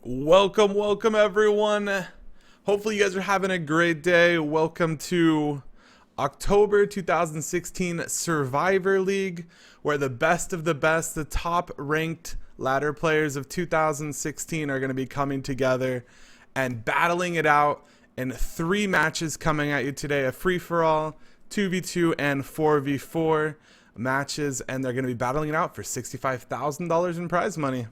Welcome everyone. Hopefully you guys are having a great day. Welcome to October 2016 Survivor League, where the best of the best, the top ranked ladder players of 2016 are going to be coming together and battling it out in 3 matches coming at you today. A free-for-all, 2v2 and 4v4 matches, and they're going to be battling it out for $65,000 in prize money.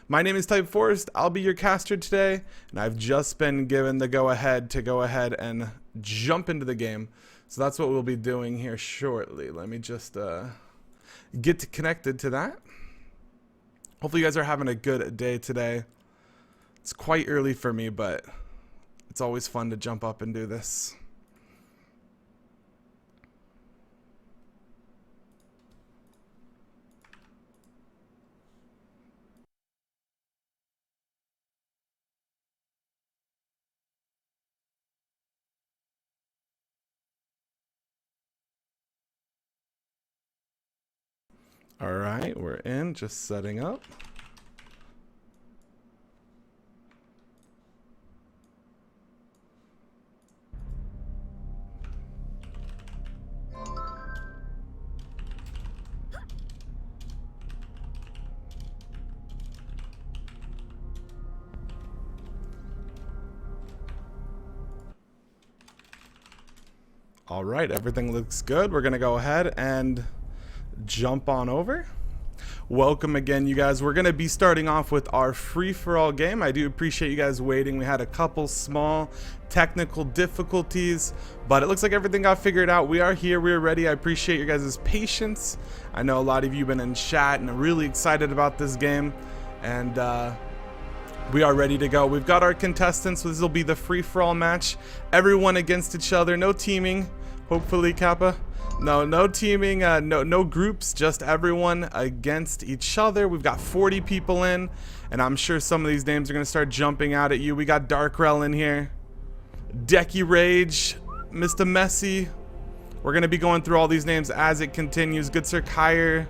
My name is typeForced. I'll be your caster today, and I've just been given the go-ahead to go ahead and jump into the game. So that's what we'll be doing here shortly. Let me just get connected to that. Hopefully you guys are having a good day today. It's quite early for me, but it's always fun to jump up and do this. All right, we're in, just setting up. All right, everything looks good. We're gonna go ahead and jump on over. Welcome again, you guys. We're gonna be starting off with our free-for-all game. I do appreciate you guys waiting. We had a couple small technical difficulties, but it looks like everything got figured out. We are here, we're ready. I appreciate your guys' patience. I know a lot of you have been in chat and are really excited about this game, and we are ready to go. We've got our contestants, so this will be the free-for-all match. Everyone against each other, no teaming, hopefully, Kappa. No teaming, no groups, just everyone against each other. We've got 40 people in, and I'm sure some of these names are going to start jumping out at you. We got Darkrell in here, Decky Rage, Mr. Messi. We're going to be going through all these names as it continues. Good Sir Kyer.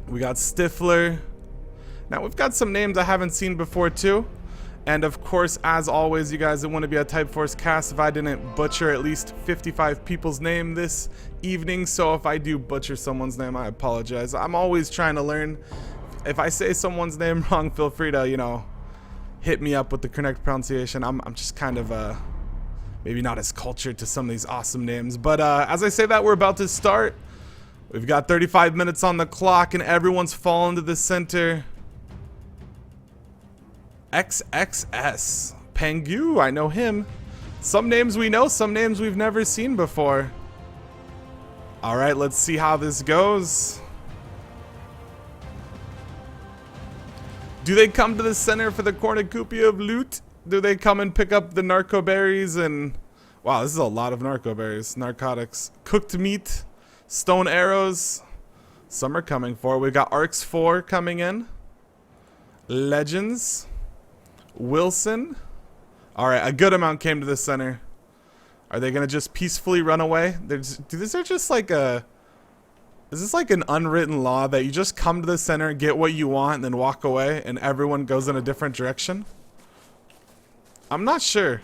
We got Stifler. Now, we've got some names I haven't seen before, too. And of course, as always, you guys, it wouldn't be a typeForced cast if I didn't butcher at least 55 people's name this evening. So if I do butcher someone's name, I apologize. I'm always trying to learn. If I say someone's name wrong, feel free to, you know, hit me up with the correct pronunciation. I'm just kind of maybe not as cultured to some of these awesome names. But as I say that, we're about to start. We've got 35 minutes on the clock, and everyone's fallen to the center. XXS Pangu, I know him. Some names we know, some names we've never seen before. All right, let's see how this goes. Do they come to the center for the cornucopia of loot? Do they come and pick up the narco berries? And wow, this is a lot of narco berries, narcotics, cooked meat, stone arrows. Some are coming for. We've got ARKs 4 coming in, legends, Wilson. All right, a good amount came to the center. Are they gonna just peacefully run away? Is this like an unwritten law that you just come to the center, get what you want, and then walk away, and everyone goes in a different direction? I'm not sure,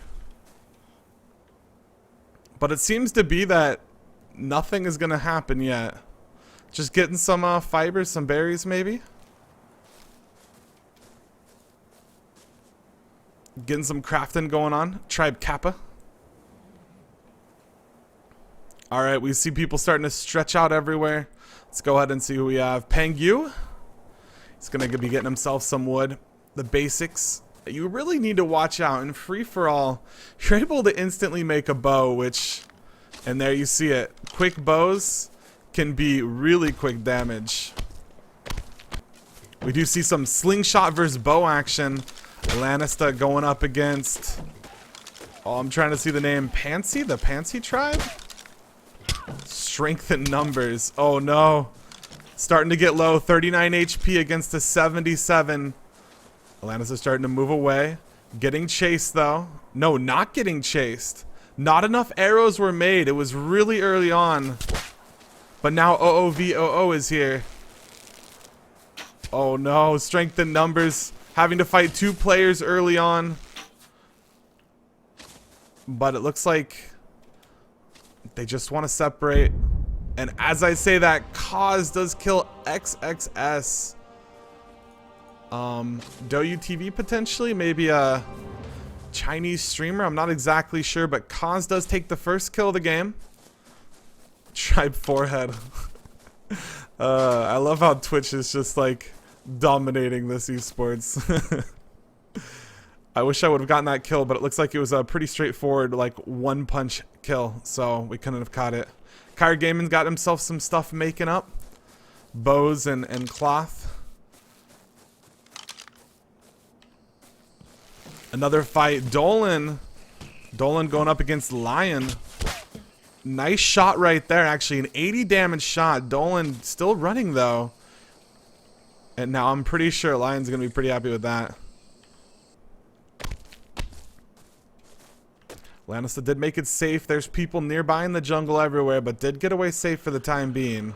but it seems to be that nothing is gonna happen yet. Just getting some fibers, some berries, maybe. Getting some crafting going on. Tribe Kappa. Alright, we see people starting to stretch out everywhere. Let's go ahead and see who we have. Pangu. He's going to be getting himself some wood. The basics. You really need to watch out. In free-for-all, you're able to instantly make a bow, which... And there you see it. Quick bows can be really quick damage. We do see some slingshot versus bow action. Lanista going up against, oh, I'm trying to see the name, Pansy? The Pansy tribe? Strength in numbers. Oh no. Starting to get low. 39 HP against a 77. Lanista's starting to move away. Getting chased though. No, not getting chased. Not enough arrows were made. It was really early on. But now OOVOO is here. Oh no, strength in numbers. having to fight 2 players early on. But it looks like they just want to separate. And as I say that, Cause does kill XXS. Douyu TV potentially, maybe a Chinese streamer, I'm not exactly sure, but Cause does take the first kill of the game. Tribe forehead. I love how Twitch is just like dominating this esports. I wish I would have gotten that kill, but it looks like it was a pretty straightforward like 1-punch kill, so we couldn't have caught it. Kyra Gaiman got himself some stuff making up. Bows and cloth. Another fight. Dolan going up against Lion. Nice shot right there, actually. An 80 damage shot. Dolan still running, though. And now I'm pretty sure Lion's going to be pretty happy with that. Lannister did make it safe. There's people nearby in the jungle everywhere, but did get away safe for the time being.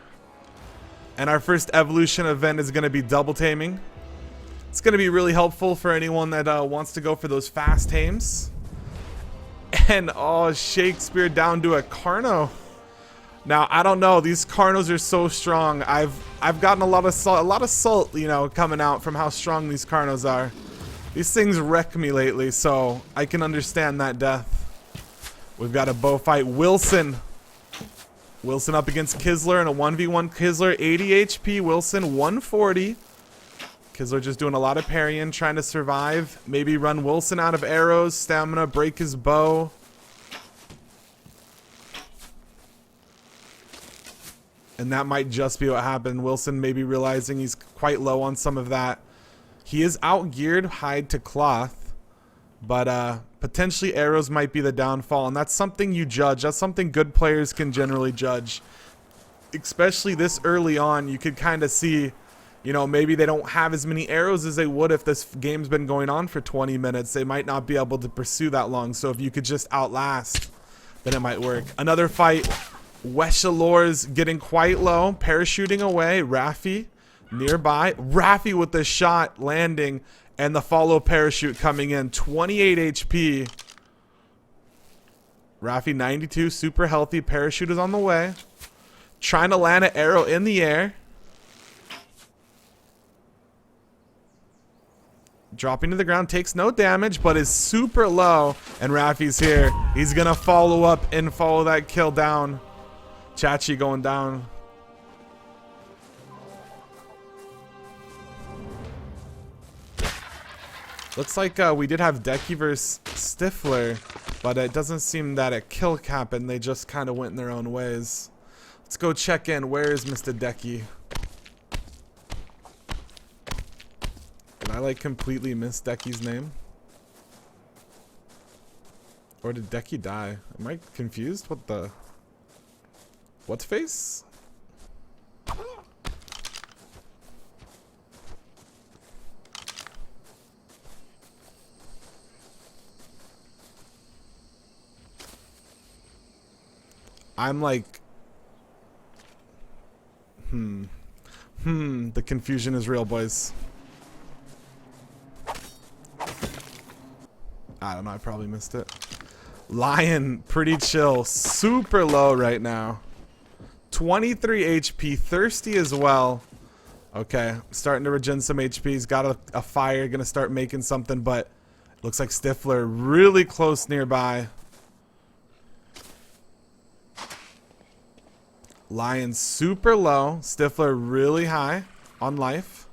And our first evolution event is going to be double taming. It's going to be really helpful for anyone that wants to go for those fast tames. And oh, Shakespeare down to a Carno. Now I don't know. These Carnos are so strong. I've gotten a lot of salt, you know, coming out from how strong these Carnos are. These things wreck me lately, so I can understand that death. We've got a bow fight. Wilson up against Kisler in a 1v1. Kisler 80 HP. Wilson 140. Kisler just doing a lot of parrying, trying to survive. Maybe run Wilson out of arrows, stamina, break his bow. And that might just be what happened. Wilson maybe realizing he's quite low on some of that. He is out-geared hide to cloth. But potentially arrows might be the downfall. And that's something you judge. That's something good players can generally judge. Especially this early on, you could kind of see... You know, maybe they don't have as many arrows as they would if this game's been going on for 20 minutes. They might not be able to pursue that long. So if you could just outlast, then it might work. Another fight. Weshalor's getting quite low. Parachuting away. Raffi nearby. Raffi with the shot landing and the follow parachute coming in. 28 HP. Raffi 92. Super healthy. Parachute is on the way. Trying to land an arrow in the air. Dropping to the ground, takes no damage, but is super low. And Raffi's here. He's going to follow up and follow that kill down. Chachi going down. Looks like we did have Decky versus Stifler, but it doesn't seem that a kill happened. They just kind of went in their own ways. Let's go check in. Where is Mr. Decky? Did I like completely miss Decky's name? Or did Decky die? Am I confused? What the? What's face? I'm like, the confusion is real, boys. I don't know, I probably missed it. Lion, pretty chill. Super low right now. 23 HP. Thirsty as well. Okay, starting to regen some HP. He's got a fire. Gonna start making something, but looks like Stifler really close nearby. Lion super low. Stifler really high on life.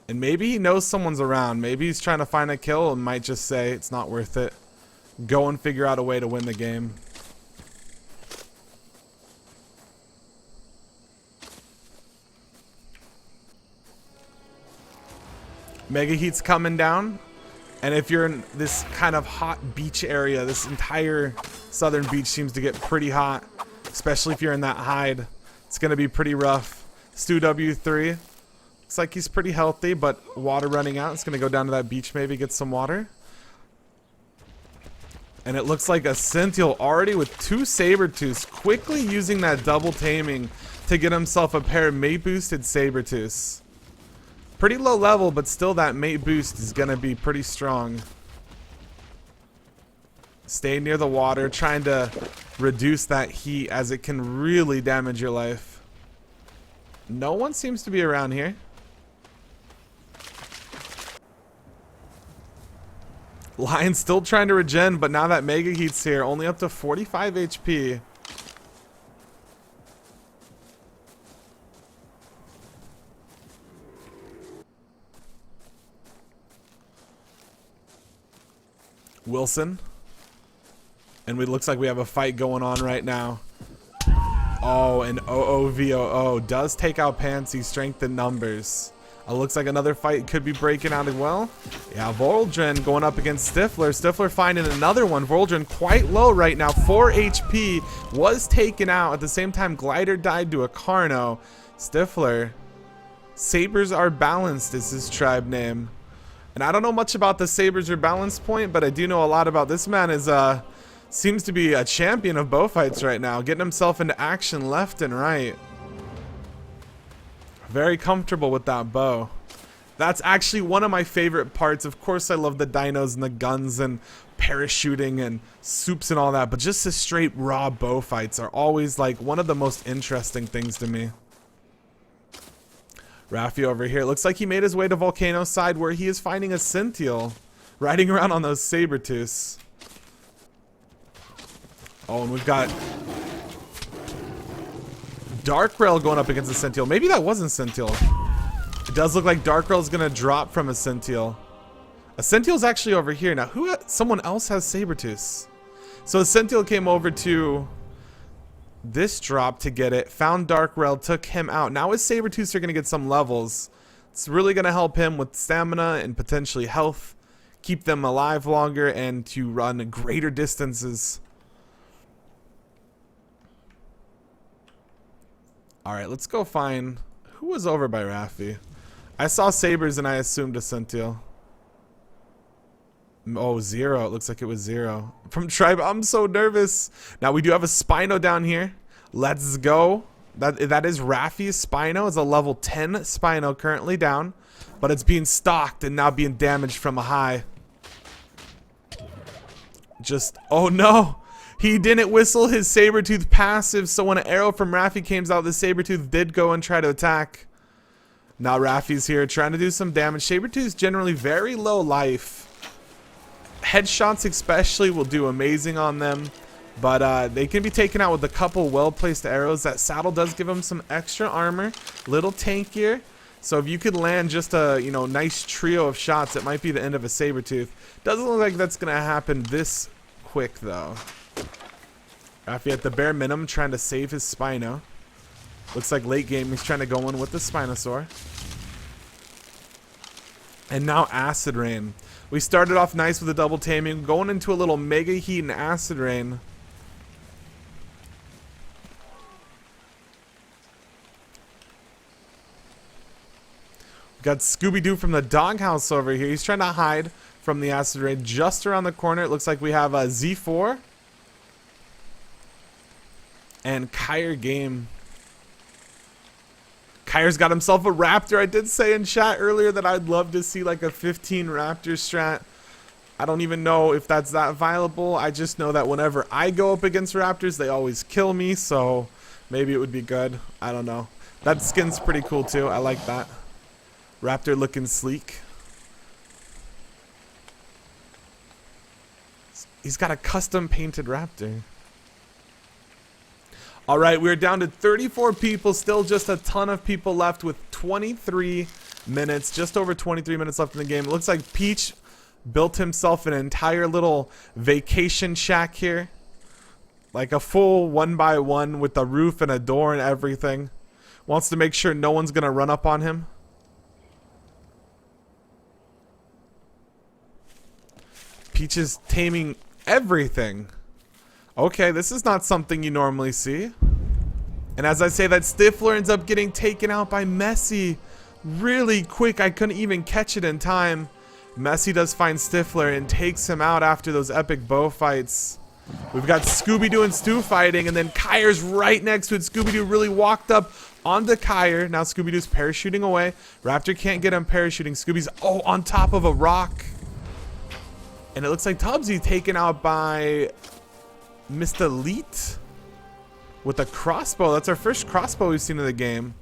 And maybe he knows someone's around. Maybe he's trying to find a kill and might just say it's not worth it. Go and figure out a way to win the game. Mega Heat's coming down. And if you're in this kind of hot beach area, this entire southern beach seems to get pretty hot. Especially if you're in that hide. It's going to be pretty rough. Stu W3. Looks like he's pretty healthy, but water running out. It's going to go down to that beach maybe, get some water. And it looks like a Cynthial already with 2 Sabertooths, quickly using that double taming to get himself a pair of mate boosted Sabertooths. Pretty low level, but still that mate boost is going to be pretty strong. Stay near the water, trying to reduce that heat as it can really damage your life. No one seems to be around here. Lion's still trying to regen, but now that Mega Heat's here, only up to 45 HP. Wilson. And it looks like we have a fight going on right now. Oh, and OOVOO does take out Pansy, strength in numbers. Looks like another fight could be breaking out as well. Yeah, Voldrin going up against Stifler. Stifler finding another one. Voldrin quite low right now. 4 HP. Was taken out. At the same time, Glider died to a Carno. Stifler. Sabers are balanced is his tribe name. And I don't know much about the Sabers are balanced point, but I do know a lot about this man is seems to be a champion of bow fights right now. Getting himself into action left and right. Very comfortable with that bow. That's actually one of my favorite parts. Of course, I love the dinos and the guns and parachuting and soups and all that, but just the straight raw bow fights are always like one of the most interesting things to me. Raffi over here. Looks like he made his way to Volcano side where he is finding a Scintille riding around on those Sabertooths. Oh, and we've got Dark Rail going up against a Scintille. Maybe that wasn't Scintille. It does look like Dark Rail is going to drop from a Scintille. A Scintille's actually over here. Now, someone else has Sabertooths. So a Scintille came over to this drop to get it. Found Dark Rail, took him out. Now his Sabertooths are going to get some levels. It's really going to help him with stamina and potentially health. Keep them alive longer and to run greater distances. Alright, let's go find... Who was over by Raffi? I saw Sabers and I assumed a Scintille. Oh, Zero. It looks like it was Zero. From Tribe, I'm so nervous. Now, we do have a Spino down here. Let's go. That is Raffi's Spino. It's a level 10 Spino currently down. But it's being stalked and now being damaged from a high. Just... Oh, no! He didn't whistle his Sabertooth passive, so when an arrow from Raffi came out, the Sabertooth did go and try to attack. Now Raffi's here trying to do some damage. Sabertooth's generally very low life. Headshots especially will do amazing on them, but they can be taken out with a couple well-placed arrows. That saddle does give them some extra armor, little tankier. So if you could land just a nice trio of shots, it might be the end of a Sabertooth. Doesn't look like that's gonna happen this quick though. Raffi at the bare minimum trying to save his Spino. Looks like late game he's trying to go in with the Spinosaur. And now Acid Rain. We started off nice with a double taming, going into a little Mega Heat and Acid Rain. We got Scooby-Doo from the doghouse over here. He's trying to hide from the Acid Rain just around the corner. It looks like we have a Z4. And Kyre Game. Kyre's got himself a Raptor. I did say in chat earlier that I'd love to see like a 15 Raptor strat. I don't even know if that's that viable. I just know that whenever I go up against Raptors, they always kill me. So maybe it would be good. I don't know. That skin's pretty cool too. I like that. Raptor looking sleek. He's got a custom painted Raptor. Alright, we're down to 34 people, still just a ton of people left with 23 minutes, just over 23 minutes left in the game. It looks like Peach built himself an entire little vacation shack here. Like a full 1x1 with a roof and a door and everything. Wants to make sure no one's going to run up on him. Peach is taming everything. Okay, this is not something you normally see. And as I say that, Stifler ends up getting taken out by Messi really quick. I couldn't even catch it in time. Messi does find Stifler and takes him out after those epic bow fights. We've got Scooby-Doo and Stu fighting, and then Kyre's right next to it. Scooby-Doo really walked up, On the Kyer. Now Scooby-Doo's parachuting away. Raptor can't get him parachuting. Scooby's, on top of a rock. And it looks like Tubbsy taken out by Mr. Elite with a crossbow. That's our first crossbow we've seen in the game.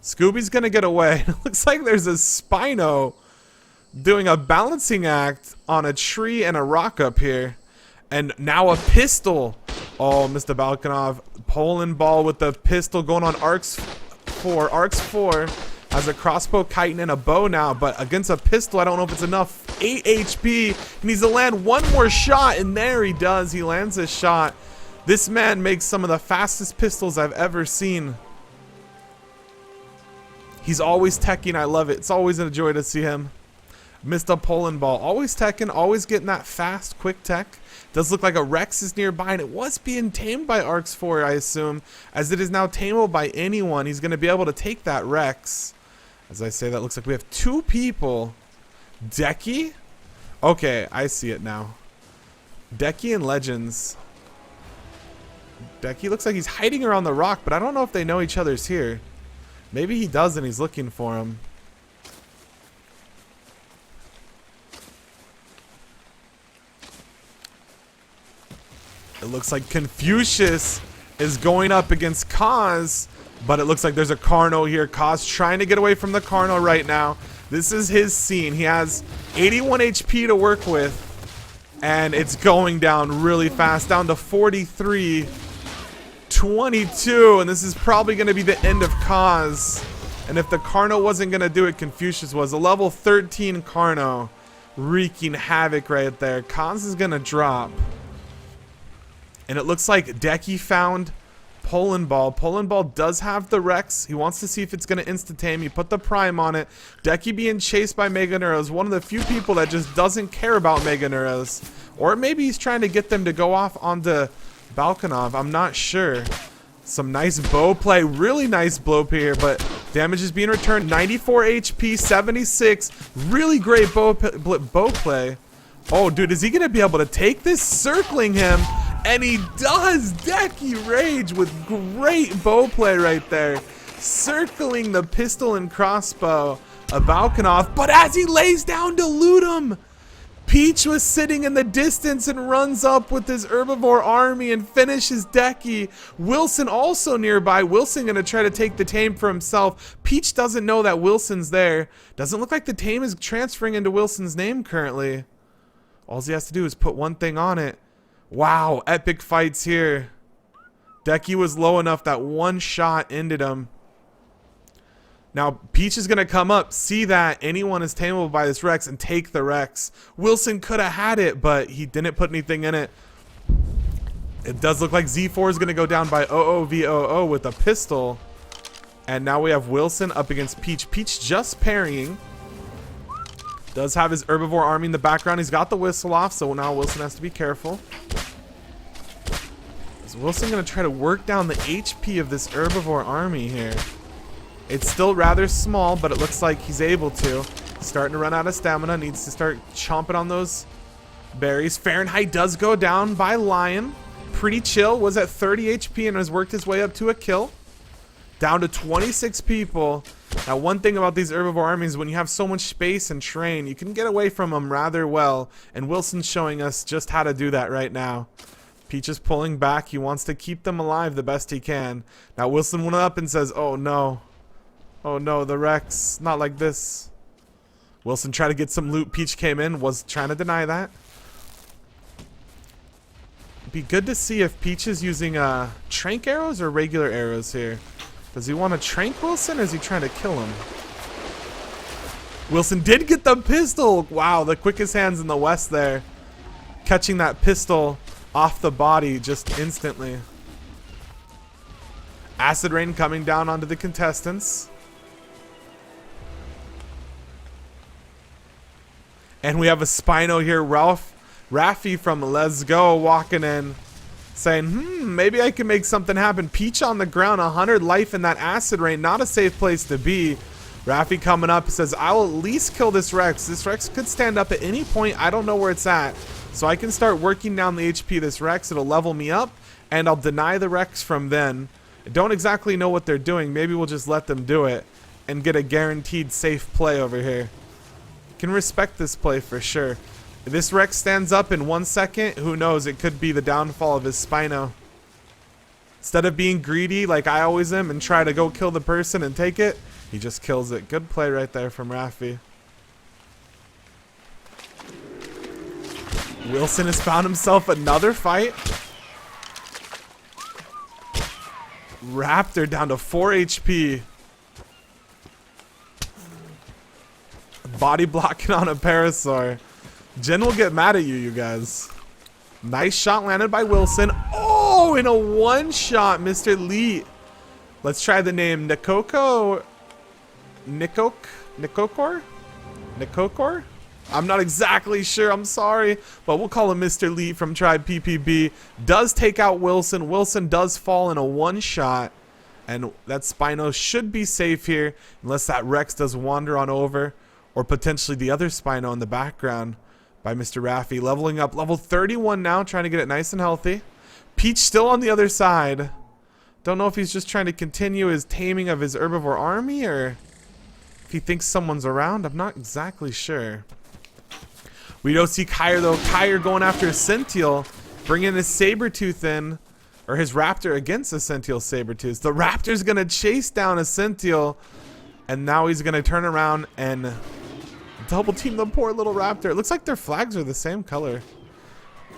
Scooby's going to get away. It looks like there's a Spino doing a balancing act on a tree and a rock up here. And now a pistol. Oh, Mr. Balkanov. Poland ball with the pistol going on ARK's 4. ARK's 4 has a crossbow chitin and a bow now, but against a pistol, I don't know if it's enough. 8 HP. He needs to land one more shot, and there he does. He lands a shot. This man makes some of the fastest pistols I've ever seen. He's always teching. I love it. It's always a joy to see him. Mr. Poland ball. Always teching, always getting that fast, quick tech. Does look like a Rex is nearby, and it was being tamed by ARK's 4, I assume. As it is now tameable by anyone, he's going to be able to take that Rex. As I say, that looks like we have 2 people. Decky? Okay, I see it now. Decky and Legends. Decky looks like he's hiding around the rock, but I don't know if they know each other's here. Maybe he does and he's looking for him. It looks like Confucius is going up against Kaz, but it looks like there's a Carno here. Kaz trying to get away from the Carno right now. This is his scene. He has 81 HP to work with, and it's going down really fast, down to 43, 22, and this is probably going to be the end of Kaz. And if the Carno wasn't going to do it, Confucius was. A level 13 Carno wreaking havoc right there. Kaz is going to drop. And it looks like Decky found Poland Ball. Poland Ball does have the Rex. He wants to see if it's going to insta-tame. He put the Prime on it. Decky being chased by Mega Neuros. One of the few people that just doesn't care about Mega Neuros. Or maybe he's trying to get them to go off onto Balkanov. I'm not sure. Some nice bow play. Really nice blow here, but damage is being returned. 94 HP, 76. Really great bow play. Oh, dude, is he going to be able to take this? Circling him. And he does! Decky Rage with great bow play right there. Circling the pistol and crossbow of Balkanov. But as he lays down to loot him, Peach was sitting in the distance and runs up with his herbivore army and finishes Decky. Wilson also nearby. Wilson gonna try to take the tame for himself. Peach doesn't know that Wilson's there. Doesn't look like the tame is transferring into Wilson's name currently. All he has to do is put one thing on it. Wow, epic fights here. Decky was low enough that one shot ended him. Now, Peach is going to come up, see that anyone is tameable by this Rex, and take the Rex. Wilson could have had it, but he didn't put anything in it. It does look like Z4 is going to go down by OOVOO with a pistol. And now we have Wilson up against Peach. Peach just parrying. Does have his herbivore army in the background. He's got the whistle off, so now Wilson has to be careful. Is Wilson going to try to work down the HP of this herbivore army here? It's still rather small, but it looks like he's able to. Starting to run out of stamina. Needs to start chomping on those berries. Fahrenheit does go down by Lion. Pretty chill. Was at 30 HP and has worked his way up to a kill. Down to 26 people. Now, one thing about these herbivore armies, when you have so much space and terrain, you can get away from them rather well. And Wilson's showing us just how to do that right now. Peach is pulling back. He wants to keep them alive the best he can. Now, Wilson went up and says, oh no. Oh no, the Rex. Not like this. Wilson tried to get some loot. Peach came in, was trying to deny that. It'd be good to see if Peach is using trank arrows or regular arrows here. Does he want to trank Wilson or is he trying to kill him? Wilson did get the pistol. Wow, the quickest hands in the West there. Catching that pistol off the body just instantly. Acid rain coming down onto the contestants. And we have a Spino here. Raffy from Let's Go walking in. Saying, maybe I can make something happen. Peach on the ground, 100 life in that acid rain. Not a safe place to be. Raffy coming up says, I will at least kill this Rex. This Rex could stand up at any point. I don't know where it's at. So I can start working down the HP of this Rex. It'll level me up, and I'll deny the Rex from then. I don't exactly know what they're doing. Maybe we'll just let them do it and get a guaranteed safe play over here. Can respect this play for sure. If this Rex stands up in 1 second, who knows? It could be the downfall of his Spino. Instead of being greedy like I always am and try to go kill the person and take it, he just kills it. Good play right there from Raffi. Wilson has found himself another fight. Raptor down to 4 HP. Body blocking on a Parasaur. Jen will get mad at you, you guys. Nice shot landed by Wilson. Oh, in a one-shot, Mr. Lee. Let's try the name. Nikokor? I'm not exactly sure. I'm sorry. But we'll call him Mr. Lee from Tribe PPB. Does take out Wilson. Wilson does fall in a one-shot. And that Spino should be safe here. Unless that Rex does wander on over. Or potentially the other Spino in the background by Mr. Raffi. Leveling up. Level 31 now. Trying to get it nice and healthy. Peach still on the other side. Don't know if he's just trying to continue his taming of his herbivore army. Or if he thinks someone's around. I'm not exactly sure. We don't see Kyre though. Kyre going after a Senteel. Bringing his Sabertooth in. Or his Raptor against a Senteel Sabertooth. The Raptor's going to chase down a Senteel. And now he's going to turn around and double team the poor little Raptor. It looks like their flags are the same color.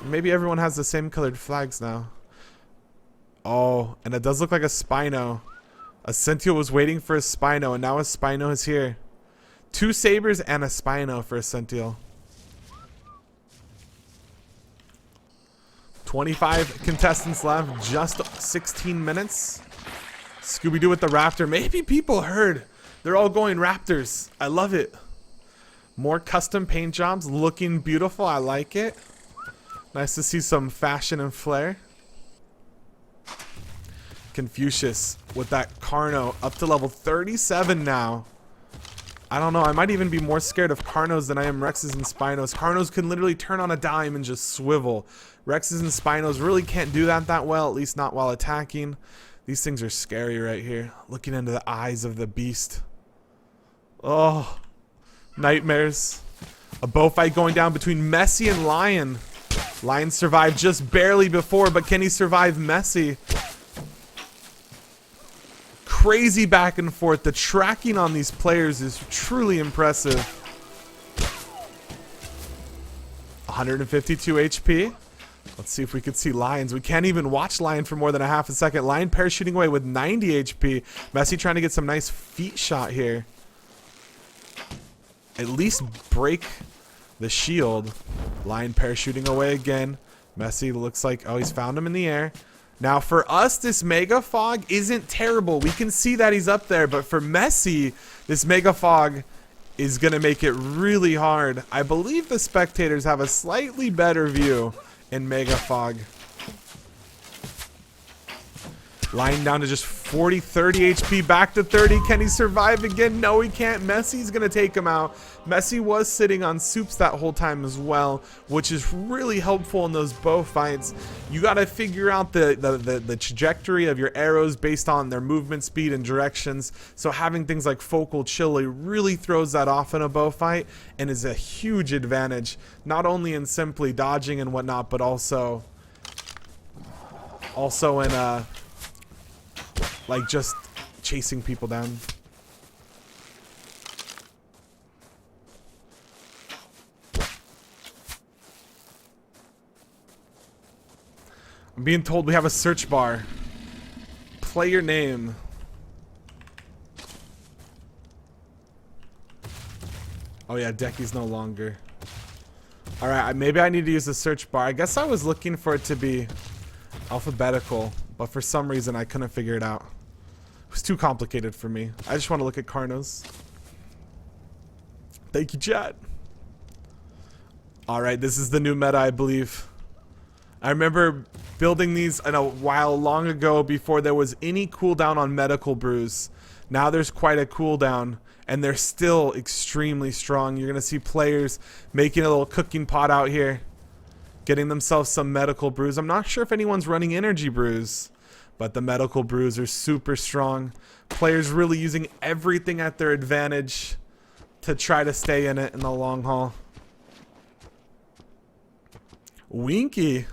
Maybe everyone has the same colored flags now. Oh, and it does look like a Spino. A Senteel was waiting for a Spino, and now a Spino is here. 2 Sabers and a Spino for a Senteel. 25 contestants left, just 16 minutes. Scooby-Doo with the Raptor. Maybe people heard. They're all going Raptors. I love it. More custom paint jobs looking beautiful. I like it. Nice to see some fashion and flair. Confucius with that Carno up to level 37 now. I don't know. I might even be more scared of Carnos than I am Rexes and Spinos. Carnos can literally turn on a dime and just swivel. Rexes and Spinos really can't do that well, at least not while attacking. These things are scary right here. Looking into the eyes of the beast. Oh, nightmares. A bow fight going down between Messi and Lion. Lion survived just barely before, but can he survive Messi? Crazy back and forth. The tracking on these players is truly impressive. 152 HP. Let's see if we could see Lions. We can't even watch Lion for more than a half a second. Lion parachuting away with 90 HP. Messi trying to get some nice feet shot here. At least break the shield. Lion parachuting away again. Messi looks like, oh, he's found him in the air. Now for us, this Mega Fog isn't terrible. We can see that he's up there, but for Messi, this Mega Fog is going to make it really hard. I believe the spectators have a slightly better view in Mega Fog. Lying down to just 40, 30 HP, back to 30. Can he survive again? No, he can't. Messi's going to take him out. Messi was sitting on soups that whole time as well, which is really helpful in those bow fights. You got to figure out the trajectory of your arrows based on their movement speed and directions. So having things like focal chili really throws that off in a bow fight and is a huge advantage, not only in simply dodging and whatnot, but also in like just chasing people down. I'm being told we have a search bar. Play your name. Oh yeah, Decky's no longer. Alright, maybe I need to use the search bar. I guess I was looking for it to be alphabetical, but for some reason I couldn't figure it out. It was too complicated for me. I just want to look at Carnos. Thank you, chat. Alright, this is the new meta, I believe. I remember building these in a while long ago before there was any cooldown on medical brews. Now there's quite a cooldown, and they're still extremely strong. You're going to see players making a little cooking pot out here, getting themselves some medical brews. I'm not sure if anyone's running energy brews, But the medical brews are super strong. Players really using everything at their advantage to try to stay in it in the long haul. Winky.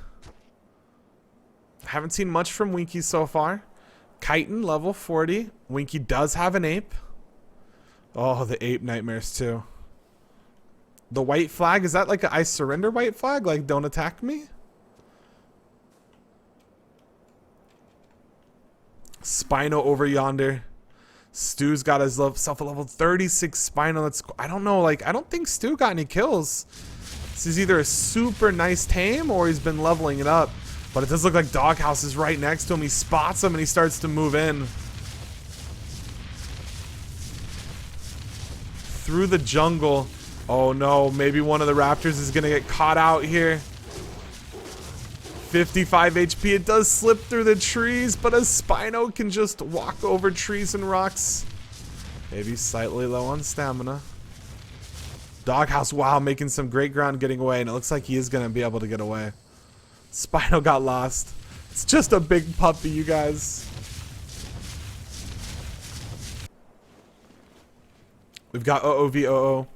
Haven't seen much from Winky so far. Chitin, level 40. Winky does have an ape. Oh, the ape nightmares too. The white flag, is that like a I surrender white flag? Like, don't attack me? Spino over yonder. Stu's got himself a level 36 Spino. That's, I don't know, like, I don't think Stu got any kills. This is either a super nice tame or he's been leveling it up. But it does look like Doghouse is right next to him. He spots him and he starts to move in. Through the jungle. Oh no, maybe one of the raptors is going to get caught out here. 55 HP. It does slip through the trees, but a Spino can just walk over trees and rocks. Maybe slightly low on stamina. Doghouse, wow, making some great ground getting away, and it looks like he is going to be able to get away. Spino got lost. It's just a big puppy, you guys. We've got OOVOO.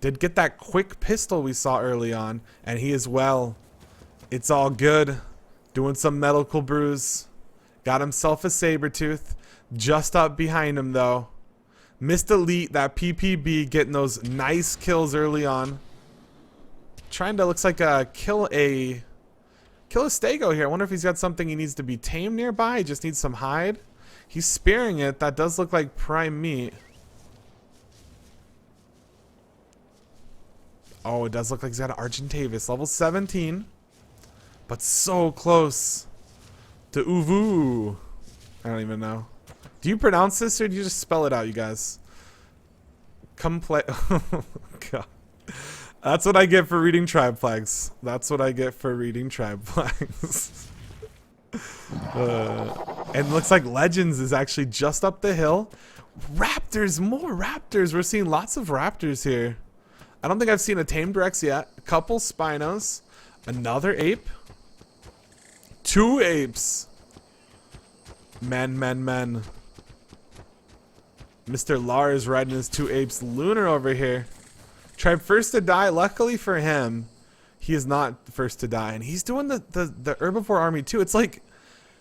Did get that quick pistol we saw early on, and he is well. It's all good. Doing some medical brews. Got himself a Sabertooth. Just up behind him, though. Missed Elite, that PPB, getting those nice kills early on. Trying to, looks like, kill a Stego here. I wonder if he's got something he needs to be tamed nearby. He just needs some hide. He's spearing it. That does look like prime meat. Oh, it does look like he's got an Argentavis. Level 17. But so close to Uvu. I don't even know. Do you pronounce this or do you just spell it out, you guys? Come play. Oh, God. That's what I get for reading tribe flags. That's what I get for reading tribe flags. And it looks like Legends is actually just up the hill. Raptors, more raptors. We're seeing lots of raptors here. I don't think I've seen a tamed Rex yet. A couple Spinos. Another ape. 2 apes. Men. Mr. Lars riding his 2 apes. Lunar over here. Tribe first to die. Luckily for him, he is not first to die. And he's doing the herbivore army too. It's like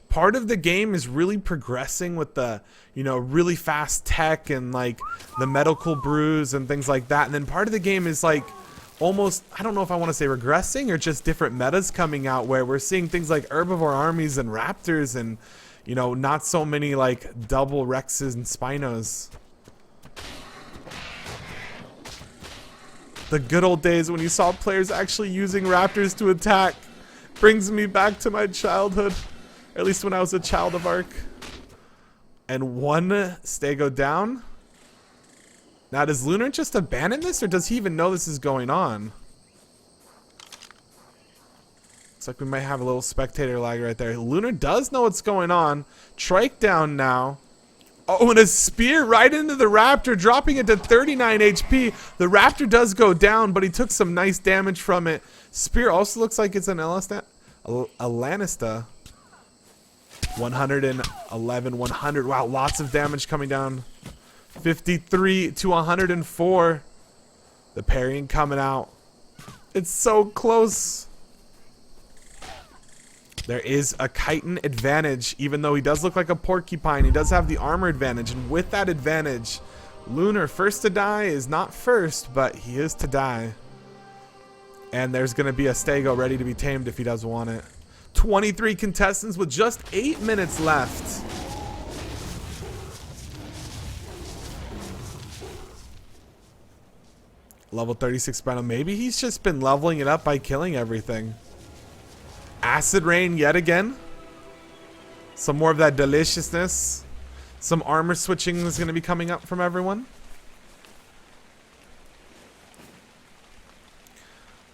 part of the game is really progressing with the, you know, really fast tech and like the medical brews and things like that. And then part of the game is like almost, I don't know if I want to say regressing or just different metas coming out where we're seeing things like herbivore armies and raptors and, you know, not so many like double Rexes and Spinos. The good old days when you saw players actually using raptors to attack brings me back to my childhood. At least when I was a child of ARK. And 1 Stego down. Now, does Lunar just abandon this, or does he even know this is going on? Looks like we might have a little spectator lag right there. Lunar does know what's going on. Trike down now. Oh, and a spear right into the raptor, dropping it to 39 HP. The raptor does go down, but he took some nice damage from it. Spear also looks like it's an Lanista. 111, 100. Wow, lots of damage coming down. 53 to 104. The parrying coming out. It's so close. There is a chitin advantage, even though he does look like a porcupine. He does have the armor advantage, and with that advantage, Lunar first to die is not first, but he is to die. And there's going to be a Stego ready to be tamed if he does want it. 23 contestants with just 8 minutes left. Level 36 Spino. Maybe he's just been leveling it up by killing everything. Acid Rain yet again. Some more of that deliciousness. Some armor switching is going to be coming up from everyone.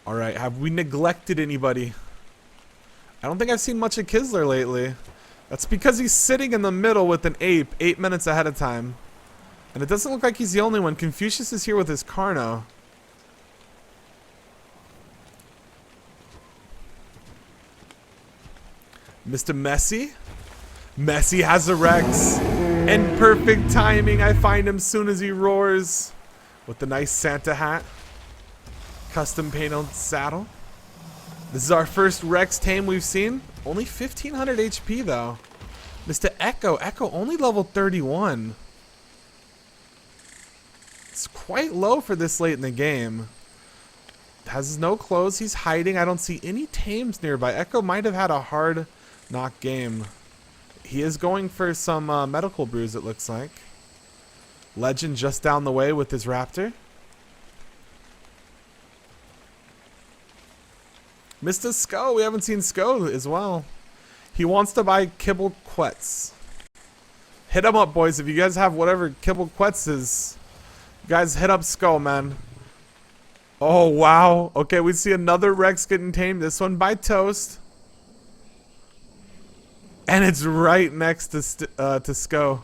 Alright, have we neglected anybody? I don't think I've seen much of Kisler lately. That's because he's sitting in the middle with an ape 8 minutes ahead of time. And it doesn't look like he's the only one. Confucius is here with his Carno. Mr. Messi. Messi has a Rex. And perfect timing. I find him soon as he roars. With the nice Santa hat. Custom painted saddle. This is our first Rex tame we've seen. Only 1500 HP though. Mr. Echo. Echo only level 31. It's quite low for this late in the game. Has no clothes. He's hiding. I don't see any tames nearby. Echo might have had a hard knock game. He is going for some medical brews, it looks like. Legend just down the way with his raptor. Mr. Sko. We haven't seen Sko as well. He wants to buy Kibble Quets. Hit him up, boys. If you guys have whatever Kibble Quets is, guys, hit up Sko, man. Oh, wow. Okay, we see another Rex getting tamed. This one by Toast. And it's right next to Sko.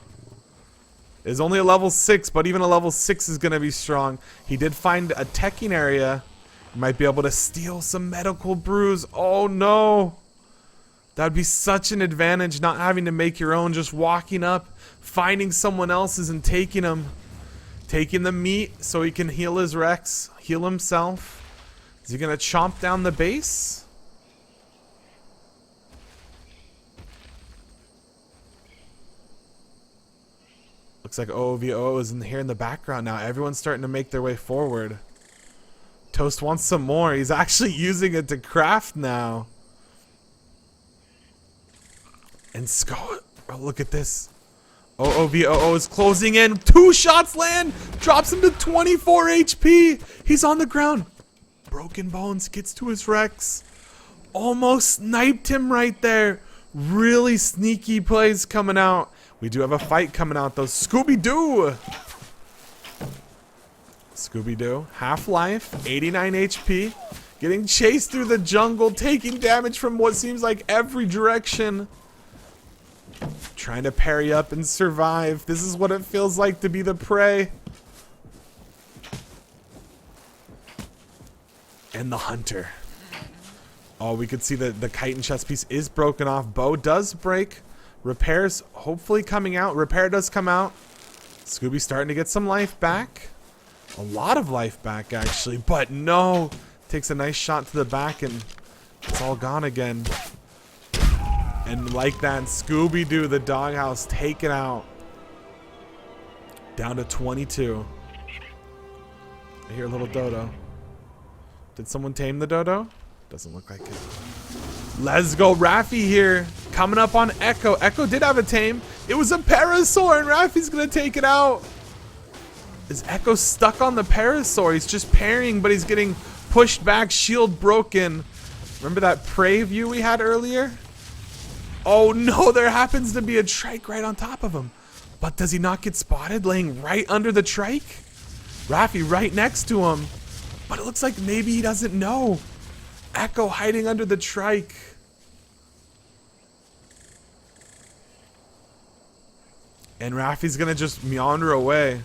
It's only a level 6, but even a level 6 is going to be strong. He did find a teching area. He might be able to steal some medical brews. Oh, no. That would be such an advantage, not having to make your own. Just walking up, finding someone else's and taking them. Taking the meat so he can heal his Rex. Heal himself. Is he going to chomp down the base? Looks like OVO is in here in the background now. Everyone's starting to make their way forward. Toast wants some more. He's actually using it to craft now. And Sko, oh, look at this. OVO is closing in. 2 shots land. Drops him to 24 HP. He's on the ground. Broken Bones gets to his Rex. Almost sniped him right there. Really sneaky plays coming out. We do have a fight coming out though. Scooby-Doo. Scooby-Doo. Half-life. 89 HP. Getting chased through the jungle. Taking damage from what seems like every direction. Trying to parry up and survive. This is what it feels like to be the prey. And the hunter. Oh, we could see that the kite and chest piece is broken off. Bow does break. Repairs hopefully coming out. Repair does come out. Scooby starting to get some life back. A lot of life back, actually. But no. Takes a nice shot to the back and it's all gone again. And like that, Scooby-Doo, the doghouse, taken out. Down to 22. I hear a little dodo. Did someone tame the dodo? Doesn't look like it. Let's go. Raffi here. Coming up on Echo. Echo did have a tame. It was a Parasaur, and Raffi's going to take it out. Is Echo stuck on the Parasaur? He's just parrying, but he's getting pushed back. Shield broken. Remember that prey view we had earlier? Oh no, there happens to be a trike right on top of him. But does he not get spotted laying right under the trike? Raffi right next to him. But it looks like maybe he doesn't know. Echo hiding under the trike. And Raffi's gonna just meander away.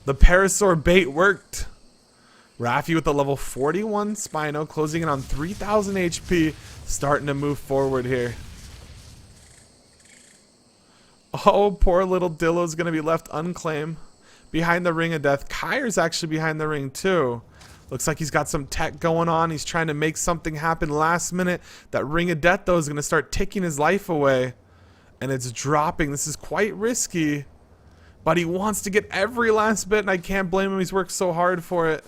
The Parasaur bait worked. Raffi with a level 41 Spino, closing in on 3,000 HP. Starting to move forward here. Oh, poor little Dillo's gonna be left unclaimed. Behind the ring of death. Kyre's actually behind the ring too. Looks like he's got some tech going on. He's trying to make something happen last minute. That ring of death though is gonna start ticking his life away. And it's dropping. This is quite risky. But he wants to get every last bit and I can't blame him. He's worked so hard for it.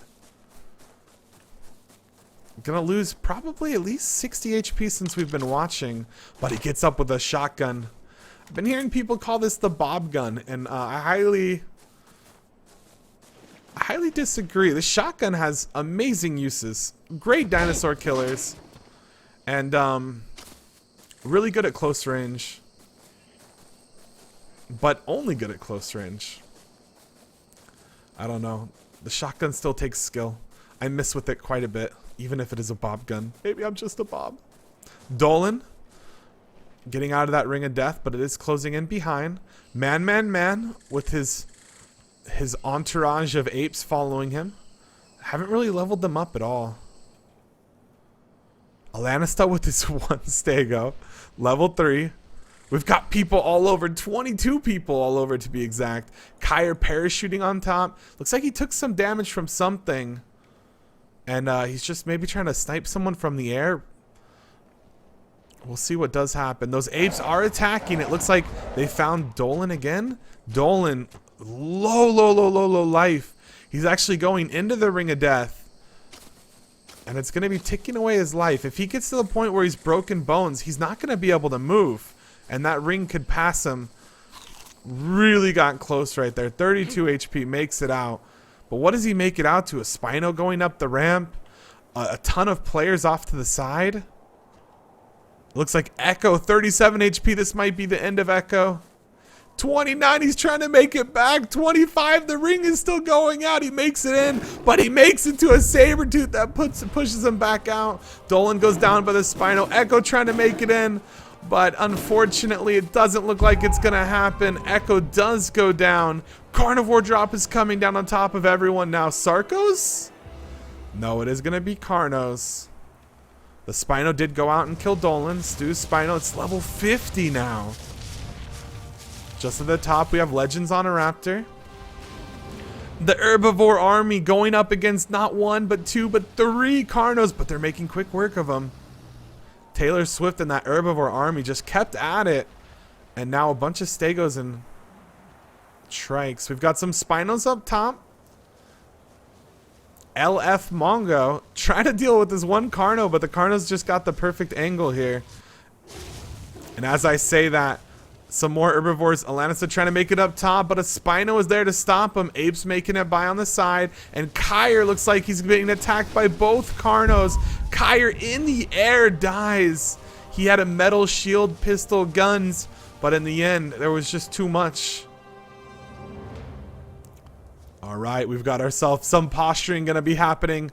Gonna lose probably at least 60 HP since we've been watching. But he gets up with a shotgun. I've been hearing people call this the Bob gun, and I highly disagree. The shotgun has amazing uses, great dinosaur killers, and really good at close range, but only good at close range. I don't know. The shotgun still takes skill. I miss with it quite a bit, even if it is a Bob gun. Maybe I'm just a Bob. Dolan. Getting out of that ring of death, but it is closing in behind. Man with his entourage of apes following him. Haven't really leveled them up at all. Alanista with his 1 Stego. Level 3. We've got people all over, 22 people all over to be exact. Kyer parachuting on top. Looks like he took some damage from something. And he's just maybe trying to snipe someone from the air. We'll see what does happen. Those apes are attacking. It looks like they found Dolan again. Dolan, low life. He's actually going into the ring of death. And it's going to be ticking away his life. If he gets to the point where he's broken bones, he's not going to be able to move. And that ring could pass him. Really got close right there. 32 HP makes it out. But what does he make it out to? A Spino going up the ramp? A ton of players off to the side? Looks like Echo, 37 HP. This might be the end of Echo. 29, he's trying to make it back. 25, the ring is still going out. He makes it in, but he makes it to a Sabertooth that pushes him back out. Dolan goes down by the Spino. Echo trying to make it in, but unfortunately, it doesn't look like it's going to happen. Echo does go down. Carnivore drop is coming down on top of everyone now. Sarkos? No, it is going to be Carnos. The Spino did go out and kill Dolan. Stu's Spino, it's level 50 now. Just at the top, we have Legends on a Raptor. The Herbivore army going up against not one, but two, but three Carnos, but they're making quick work of them. Taylor Swift and that Herbivore army just kept at it. And now a bunch of Stegos and Trikes. We've got some Spinos up top. LF Mongo trying to deal with this one Carno, but the Carno's just got the perfect angle here. And as I say that, some more Herbivores. Alanisa trying to make it up top, but a Spino is there to stop him. Apes making it by on the side, and Kyer looks like he's being attacked by both Carnos. Kyer in the air dies. He had a metal shield, pistol, guns, but in the end, there was just too much. All right, we've got ourselves some posturing gonna be happening.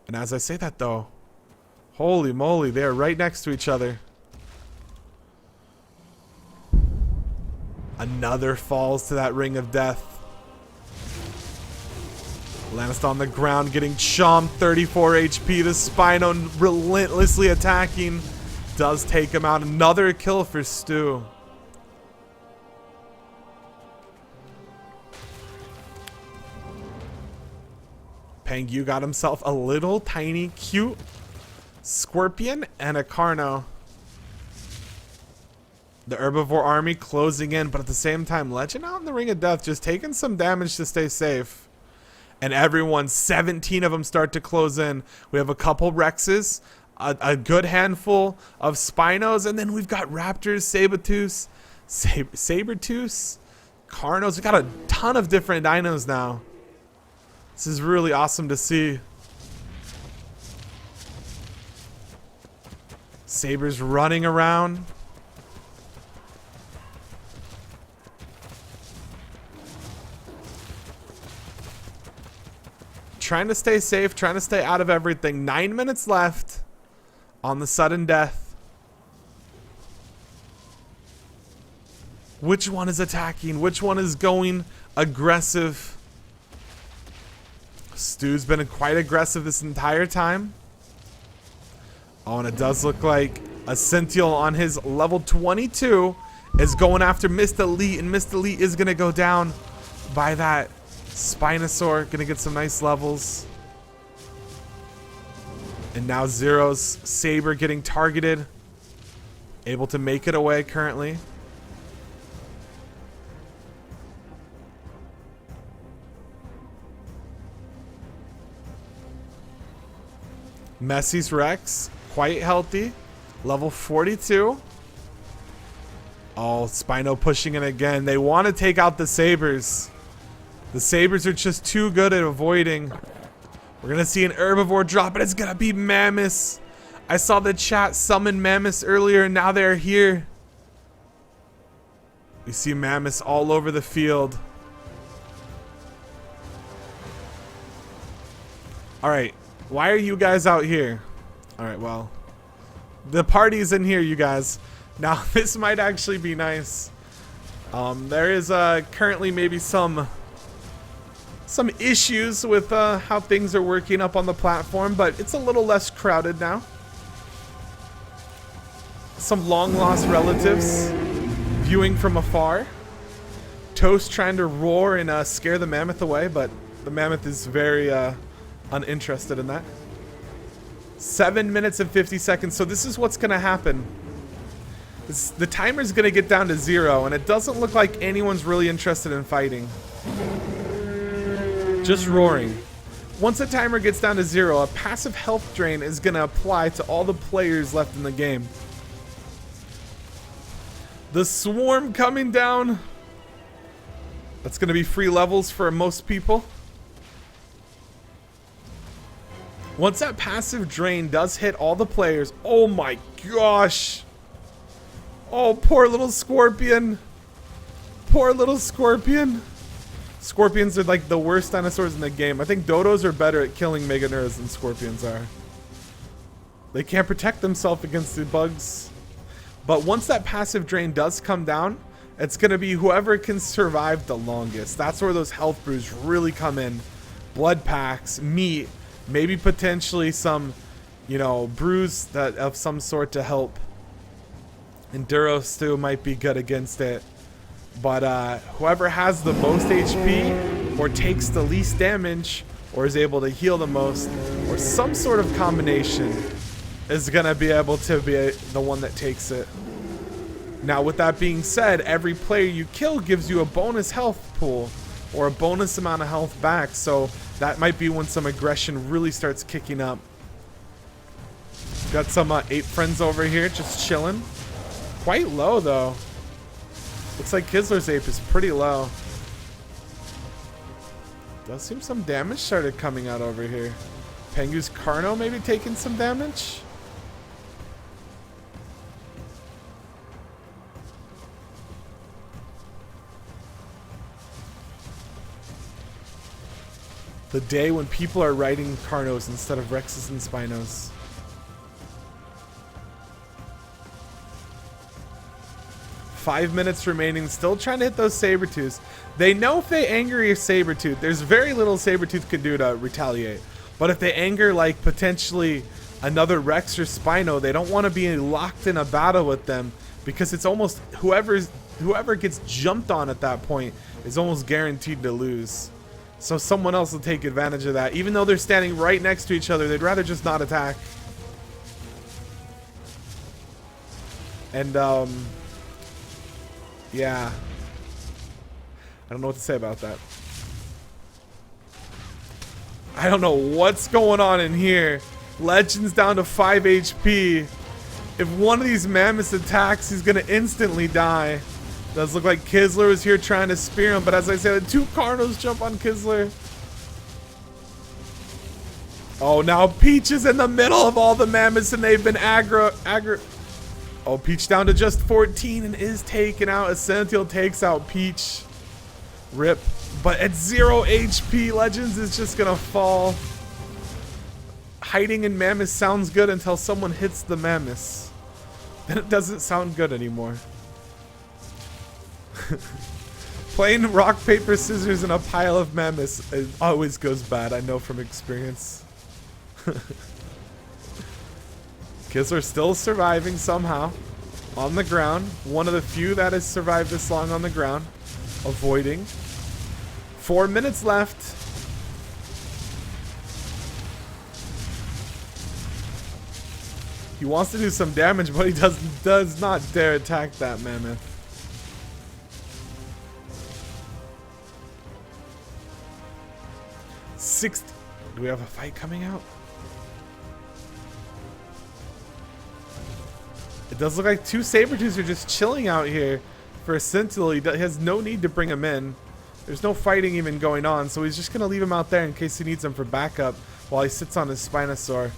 And as I say that though, holy moly, they're right next to each other. Another falls to that ring of death. Lannister on the ground getting chomped, 34 HP. The Spino relentlessly attacking. Does take him out. Another kill for Stu. Pangu got himself a little tiny cute Scorpion and a Carno. The Herbivore army closing in, but at the same time, Legend out in the ring of death, just taking some damage to stay safe. And everyone, 17 of them start to close in. We have a couple Rexes, a good handful of Spinos, and then we've got Raptors, Sabertooths, Carnos. We got a ton of different dinos now. This is really awesome to see. Sabers running around. Trying to stay safe, trying to stay out of everything. 9 minutes left on the sudden death. Which one is attacking? Which one is going aggressive? Stu's been quite aggressive this entire time. Oh, and it does look like a Sential on his level 22 is going after Mist Elite, and Mist Elite is going to go down by that Spinosaur. Gonna get some nice levels. And now Zero's Saber getting targeted. Able to make it away currently. Messi's Rex, quite healthy. Level 42. Oh, Spino pushing it again. They want to take out the Sabers. The Sabers are just too good at avoiding. We're going to see an Herbivore drop, and it's going to be Mammoths. I saw the chat summon Mammoths earlier, and now they're here. We see Mammoths all over the field. Alright, why are you guys out here? Alright, well, the party's in here, you guys. Now, this might actually be nice. There is currently maybe some issues with how things are working up on the platform, but it's a little less crowded now. Some long lost relatives viewing from afar. Toast trying to roar and scare the mammoth away, but the mammoth is very uninterested in that. 7 minutes and 50 seconds. So this is what's going to happen. The timer's going to get down to 0, and it doesn't look like anyone's really interested in fighting. Just roaring. Once the timer gets down to 0, a passive health drain is going to apply to all the players left in the game. The swarm coming down. That's going to be free levels for most people. Once that passive drain does hit all the players, oh my gosh. Oh, poor little scorpion. Poor little scorpion. Scorpions are like the worst dinosaurs in the game. I think dodos are better at killing meganeuras than scorpions are. They can't protect themselves against the bugs. But once that passive drain does come down, it's going to be whoever can survive the longest. That's where those health brews really come in. Blood packs, meat, maybe potentially some, you know, brews that of some sort to help. Enduro stew might be good against it. But whoever has the most HP or takes the least damage or is able to heal the most or some sort of combination is going to be able to be the one that takes it. Now, with that being said, every player you kill gives you a bonus health pool or a bonus amount of health back. So that might be when some aggression really starts kicking up. Got some ape friends over here just chilling. Quite low, though. Looks like Kisler's ape is pretty low. Does seem some damage started coming out over here. Pengu's Carno maybe taking some damage. The day when people are riding Carnos instead of Rexes and Spinos. Five minutes remaining, still trying to hit those Sabertooths. They know if they anger a Sabertooth, there's very little Sabertooth could do to retaliate. But if they anger like potentially another Rex or Spino, they don't want to be locked in a battle with them because it's almost whoever gets jumped on at that point is almost guaranteed to lose. So someone else will take advantage of that. Even though they're standing right next to each other, they'd rather just not attack. And yeah. I don't know what to say about that. I don't know what's going on in here. Legend's down to 5 HP. If one of these mammoths attacks, he's going to instantly die. Does look like Kisler was here trying to spear him, but as I said, the two Carnos jump on Kisler. Oh, now Peach is in the middle of all the mammoths and they've been aggro. Oh, Peach down to just 14 and is taken out. Essential takes out Peach. Rip. But at 0 HP, Legends is just gonna fall. Hiding in mammoths sounds good until someone hits the mammoths. Then it doesn't sound good anymore. Playing rock, paper, scissors in a pile of mammoths always goes bad, I know from experience. Kids are still surviving somehow on the ground. One of the few that has survived this long on the ground. Avoiding. 4 minutes left. He wants to do some damage, but he does not dare attack that mammoth. Do we have a fight coming out? It does look like two Sabertooths are just chilling out here for a Sentinel. He has no need to bring him in. There's no fighting even going on, so he's just going to leave him out there in case he needs him for backup while he sits on his Spinosaur.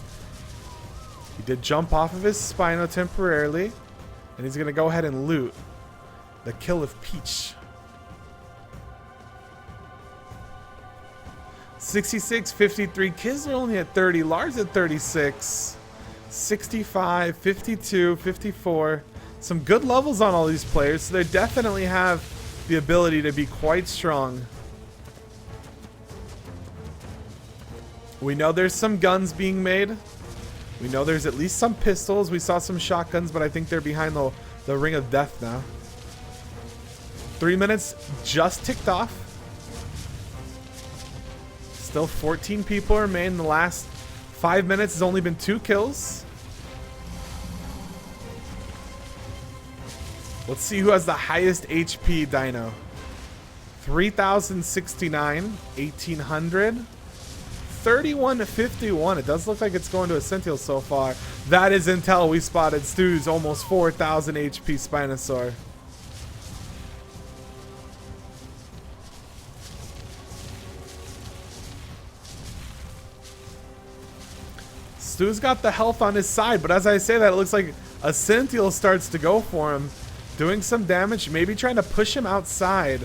He did jump off of his Spino temporarily, and he's going to go ahead and loot the kill of Peach. 66, 53. Kids are only at 30. Lars at 36. 65, 52, 54. Some good levels on all these players, so they definitely have the ability to be quite strong. We know there's some guns being made. We know there's at least some pistols. We saw some shotguns, but I think they're behind the ring of death now. 3 minutes just ticked off. Still 14 people remain. In the last 5 minutes has only been 2 kills. Let's see who has the highest HP Dino. 3,069, 1,800, 3,151. It does look like it's going to a Sentinel so far. That is intel. We spotted Stu's almost 4,000 HP Spinosaur. Stu's got the health on his side, but as I say that, it looks like a Sentinel starts to go for him, doing some damage, maybe trying to push him outside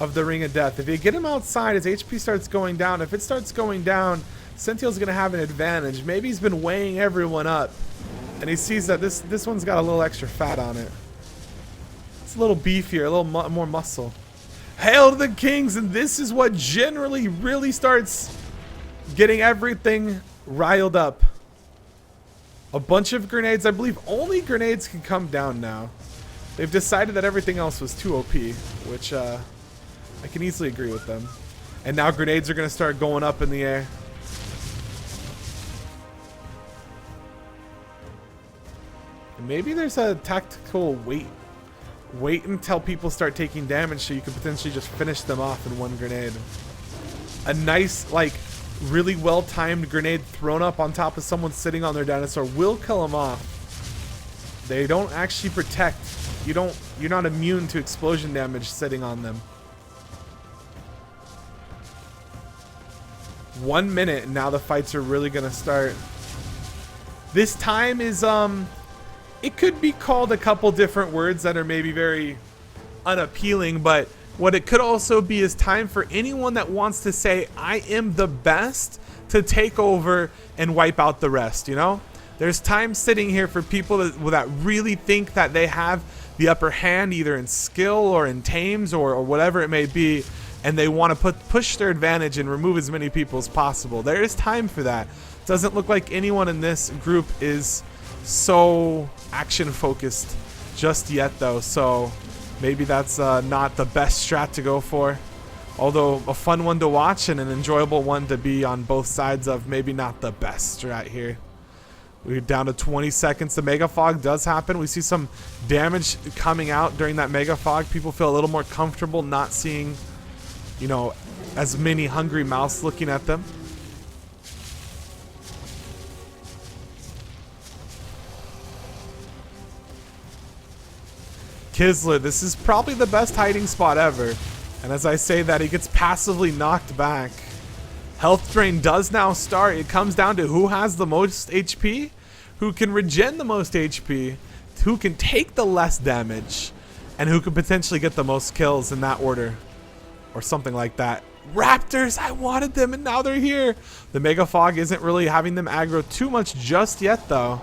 of the Ring of Death. If you get him outside, his HP starts going down. If it starts going down, Sentinel's going to have an advantage. Maybe he's been weighing everyone up, and he sees that this one's got a little extra fat on it. It's a little beefier, a little more muscle. Hail to the Kings, and this is what generally really starts getting everything riled up. A bunch of grenades. I believe only grenades can come down now. They've decided that everything else was too OP, which I can easily agree with them. And now grenades are going to start going up in the air. And maybe there's a tactical wait until people start taking damage so you can potentially just finish them off in one grenade. A nice, like, really well-timed grenade thrown up on top of someone sitting on their dinosaur will kill them off. They don't actually protect. You're not immune to explosion damage sitting on them. 1 minute and now the fights are really gonna start. This time is it could be called a couple different words that are maybe very unappealing, but what it could also be is time for anyone that wants to say, I am the best, to take over and wipe out the rest, you know? There's time sitting here for people that really think that they have the upper hand, either in skill or in tames or whatever it may be, and they want to push their advantage and remove as many people as possible. There is time for that. Doesn't look like anyone in this group is so action focused just yet though, so maybe that's not the best strat to go for. Although a fun one to watch and an enjoyable one to be on both sides of. Maybe not the best strat here. We're down to 20 seconds. The Mega Fog does happen. We see some damage coming out during that Mega Fog. People feel a little more comfortable not seeing, you know, as many hungry mouths looking at them. Kisler, this is probably the best hiding spot ever. And as I say that, he gets passively knocked back. Health drain does now start. It comes down to who has the most HP, who can regen the most HP, who can take the less damage, and who can potentially get the most kills in that order. Or something like that. Raptors, I wanted them and now they're here. The Mega Fog isn't really having them aggro too much just yet though.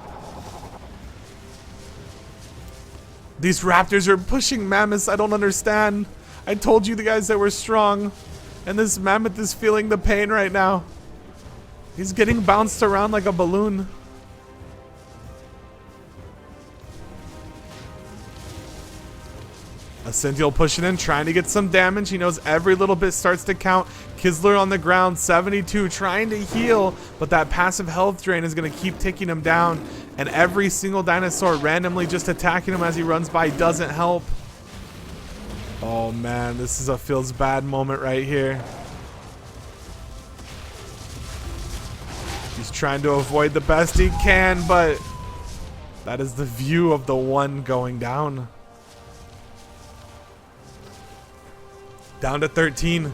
These raptors are pushing mammoths. I don't understand. I told you the guys that were strong. And this mammoth is feeling the pain right now. He's getting bounced around like a balloon. Ascendial pushing in, trying to get some damage. He knows every little bit starts to count. Kisler on the ground, 72, trying to heal, but that passive health drain is going to keep ticking him down. And every single dinosaur randomly just attacking him as he runs by doesn't help. Oh man, this is a feels bad moment right here. He's trying to avoid the best he can, but that is the view of the one going down. Down to 13.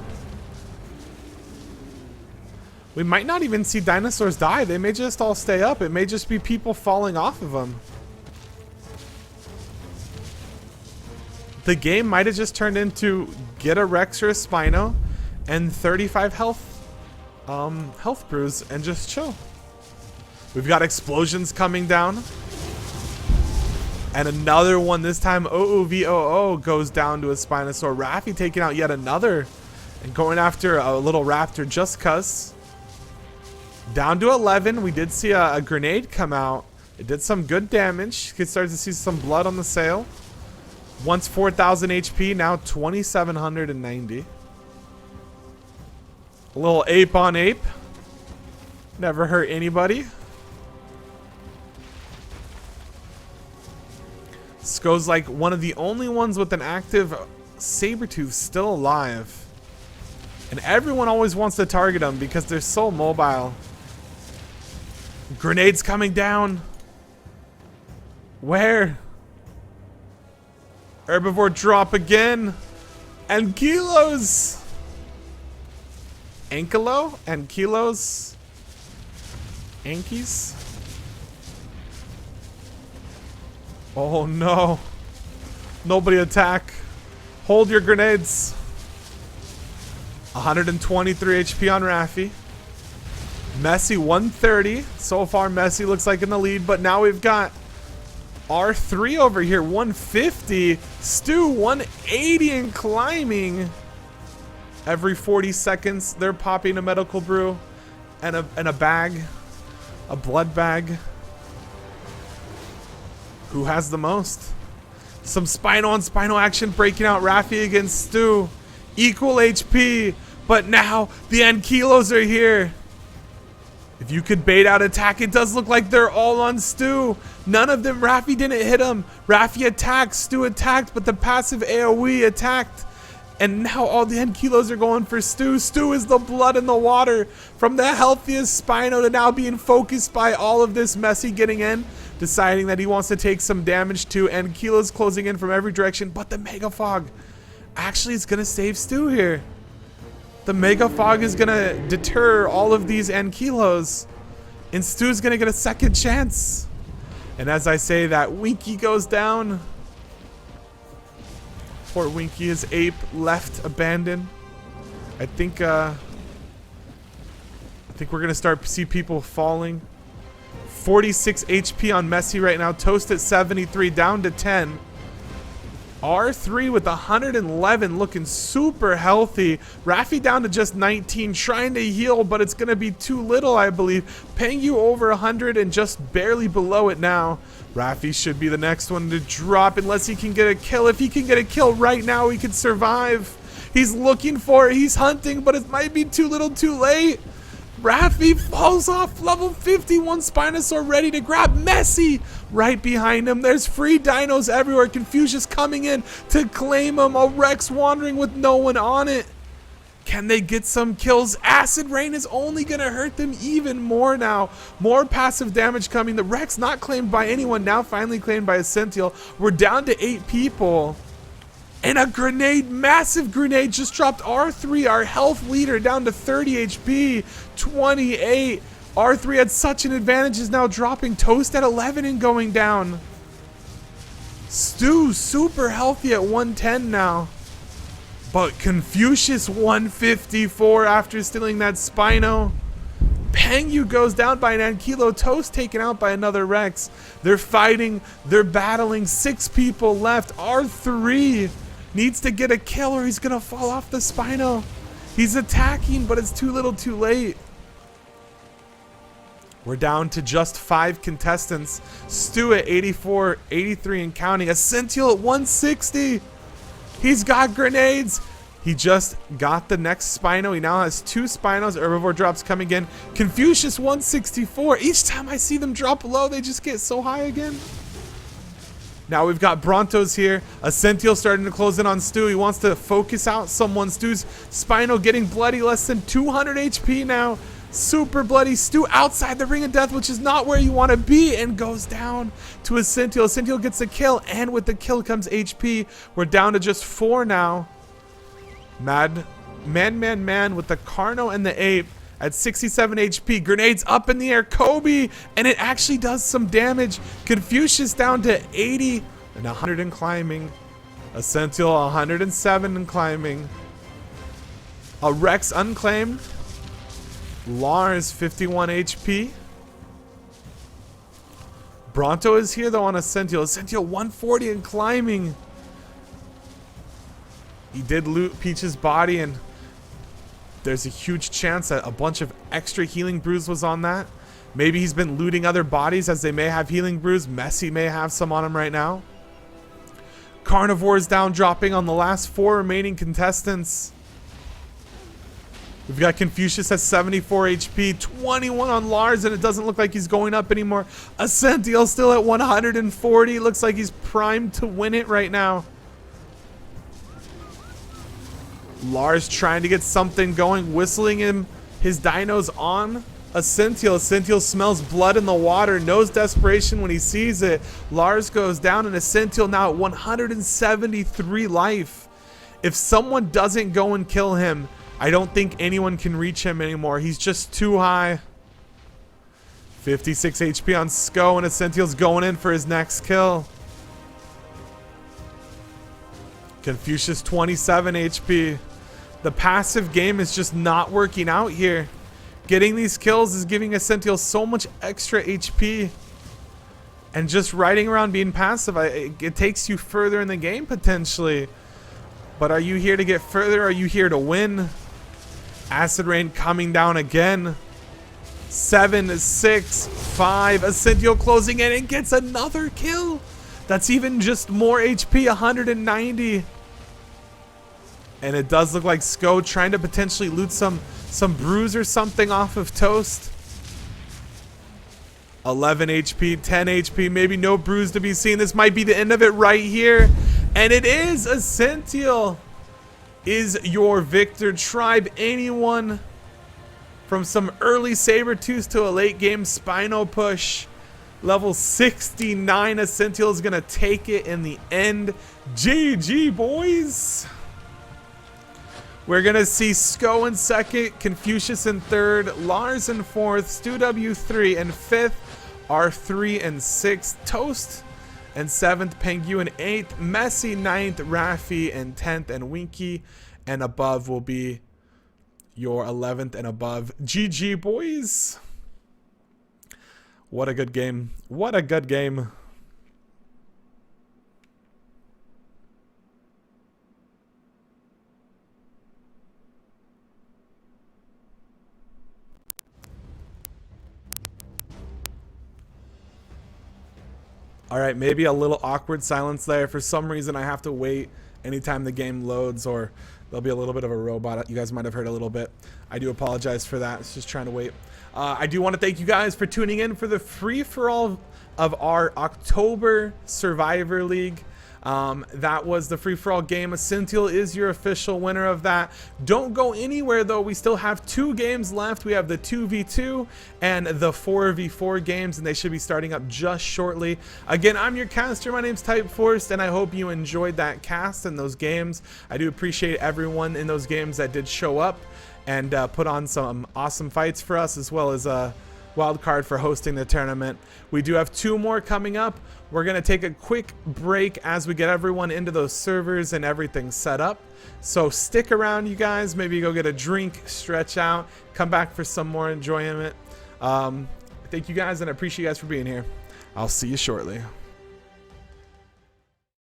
We might not even see dinosaurs die. They may just all stay up. It may just be people falling off of them. The game might have just turned into get a Rex or a Spino and 35 health brews and just chill. We've got explosions coming down. And another one, this time OOVOO goes down to a Spinosaur. Raffi taking out yet another and going after a little raptor just cuz. Down to 11. We did see a grenade come out. It did some good damage. You could start to see some blood on the sail. Once 4,000 HP, now 2,790. A little ape on ape. Never hurt anybody. Sko's like one of the only ones with an active Sabertooth still alive. And everyone always wants to target them because they're so mobile. Grenades coming down. Where? Herbivore drop again. And kilos. Ankilo and kilos. Ankies. Oh no. Nobody attack. Hold your grenades. 123 HP on Raffi. Messi 130. So far Messi looks like in the lead, but now we've got R3 over here 150. Stu 180 and climbing. Every 40 seconds they're popping a medical brew and a bag. A blood bag. Who has the most? Some spino on spino action breaking out Raffi against Stu. Equal HP, but now the Ankylos are here. If you could bait out attack, it does look like they're all on Stu. None of them, Raffi didn't hit him. Raffi attacked, Stu attacked, but the passive AoE attacked. And now all the Ankylos are going for Stu. Stu is the blood in the water. From the healthiest Spino to now being focused by all of this Messi getting in. Deciding that he wants to take some damage too. Ankylos closing in from every direction. But the Mega Fog actually is going to save Stu here. The Mega Fog is going to deter all of these Ankylos. And Stu's going to get a second chance. And as I say that, Winky goes down. Poor Winky, his ape left abandoned. I think we're gonna start see people falling. 46 HP on Messi right now. Toast at 73, down to 10. R3 with 111, looking super healthy. Raffi down to just 19, trying to heal, but it's gonna be too little, I believe. Paying you over 100 and just barely below it now. Raffi should be the next one to drop unless he can get a kill. If he can get a kill right now, he could survive. He's looking for it, he's hunting, but it might be too little too late. Raffi falls off level 51. Spinosaur ready to grab Messi right behind him. There's free dinos everywhere. Confucius coming in to claim him. A Rex wandering with no one on it. Can they get some kills? Acid Rain is only going to hurt them even more now. More passive damage coming. The Rex not claimed by anyone. Now finally claimed by a Sential. We're down to 8 people. And a grenade, massive grenade, just dropped R3, our health leader, down to 30 HP, 28. R3 had such an advantage, is now dropping. Toast at 11 and going down. Stu, super healthy at 110 now. But Confucius 154 after stealing that Spino. Pengu goes down by an Ankylo. Toast taken out by another Rex. They're fighting, they're battling, 6 people left. R3 needs to get a kill or he's gonna fall off the Spino. He's attacking, but it's too little too late. We're down to just 5 contestants. Stu at 84, 83 and counting. A Sential at 160. He's got grenades. He just got the next Spino. He now has 2 Spinos. Herbivore drops coming in. Confucius 164. Each time I see them drop low, they just get so high again. Now we've got Brontos here. A Sential starting to close in on Stu. He wants to focus out someone. Stu's Spino getting bloody. Less than 200 HP now. Super bloody. Stu outside the ring of death, which is not where you want to be, and goes down to a Sential. Sential gets a kill, and with the kill comes HP. We're down to just 4 now. Man with the Carno and the Ape at 67 HP. Grenades up in the air. Kobe, and it actually does some damage. Confucius down to 80 and 100 and climbing. A Sential 107 and climbing. A Rex unclaimed. Lars 51 HP. Bronto is here though on a Sential. Sential 140 and climbing. He did loot Peach's body, and there's a huge chance that a bunch of extra healing brews was on that. Maybe he's been looting other bodies as they may have healing brews. Messi may have some on him right now. Carnivores down, dropping on the last 4 remaining contestants. We've got Confucius at 74 HP, 21 on Lars, and it doesn't look like he's going up anymore. Ascentiel still at 140. Looks like he's primed to win it right now. Lars trying to get something going, whistling him. His Dino's on Ascentiel. Ascentiel smells blood in the water, knows desperation when he sees it. Lars goes down, and Ascentiel now at 173 life. If someone doesn't go and kill him, I don't think anyone can reach him anymore. He's just too high. 56 HP on Sko, and Ascentiel's going in for his next kill. Confucius 27 HP. The passive game is just not working out here. Getting these kills is giving Ascentiel so much extra HP. And just riding around being passive, it takes you further in the game potentially. But are you here to get further? Are you here to win? Acid Rain coming down again. 7, 6, 5. Ascentiel closing in and gets another kill. That's even just more HP, 190. And it does look like Sko trying to potentially loot some bruise or something off of Toast. 11 HP, 10 HP, maybe no bruise to be seen. This might be the end of it right here. And it is. Ascentiel is your victor. Tribe, anyone from some early Sabertooth to a late game Spino push. Level 69, Ascentiel is going to take it in the end. GG, boys. We're going to see Sko in second, Confucius in third, Lars in fourth, StuW 3 in fifth, R3 in sixth, Toast in seventh, Pengu in 8th, Messi 9th, Rafi in 10th, and Winky and above will be your 11th and above. GG, boys. What a good game. What a good game. All right, maybe a little awkward silence there. For some reason, I have to wait anytime the game loads, or there'll be a little bit of a robot. You guys might have heard a little bit. I do apologize for that. It's just trying to wait. I do want to thank you guys for tuning in for the free-for-all of our October Survivor League. That was the free-for-all game. Ascentiel is your official winner of that. Don't go anywhere, though. We still have 2 games left. We have the 2v2 and the 4v4 games, and they should be starting up just shortly. Again, I'm your caster. My name's typeForced, and I hope you enjoyed that cast and those games. I do appreciate everyone in those games that did show up and put on some awesome fights for us, as well as a wild card for hosting the tournament. We do have 2 more coming up. We're going to take a quick break as we get everyone into those servers and everything set up. So stick around, you guys. Maybe go get a drink, stretch out, come back for some more enjoyment. Thank you guys, and I appreciate you guys for being here. I'll see you shortly.